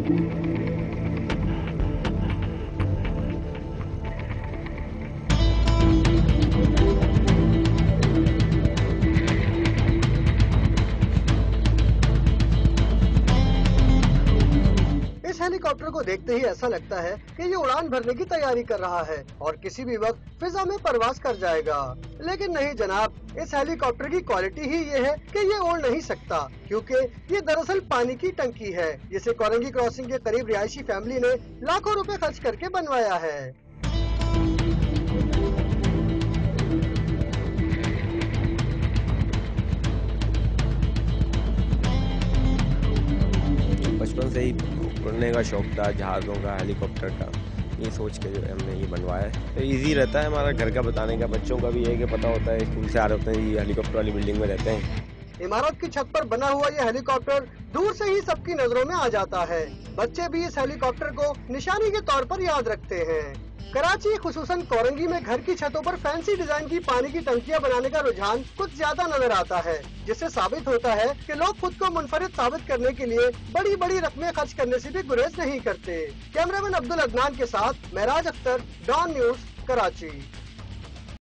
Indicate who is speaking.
Speaker 1: इस हेलीकॉप्टर को देखते ही ऐसा लगता है कि ये उड़ान भरने की तैयारी कर रहा है और किसी भी वक्त फिजा में परवाज कर जाएगा। लेकिन नहीं जनाब, इस हेलीकॉप्टर की क्वालिटी ही ये है कि ये उड़ नहीं सकता, क्योंकि ये दरअसल पानी की टंकी है जिसे कोरंगी क्रॉसिंग के करीब रिहायशी फैमिली ने लाखों रुपए खर्च करके बनवाया है।
Speaker 2: बचपन से ही उड़ने का शौक था, जहाज़ों का, हेलीकॉप्टर का, ये सोच के जो है हमने ये बनवाया है। तो इजी रहता है हमारा घर का बताने का, बच्चों का भी है कि पता होता है, स्कूल से आ रहे होते हैं, ये हेलीकॉप्टर वाली बिल्डिंग में रहते हैं।
Speaker 1: इमारत की छत पर बना हुआ ये हेलीकॉप्टर दूर से ही सबकी नजरों में आ जाता है। बच्चे भी इस हेलीकॉप्टर को निशानी के तौर पर याद रखते हैं। कराची खुसूसन कोरंगी में घर की छतों पर फैंसी डिजाइन की पानी की टंकियां बनाने का रुझान कुछ ज्यादा नजर आता है, जिससे साबित होता है कि लोग खुद को मुनफरिद साबित करने के लिए बड़ी बड़ी रकमें खर्च करने से भी गुरेज नहीं करते। कैमरामैन अब्दुल अदनान के साथ महराज अख्तर, डॉन न्यूज, कराची।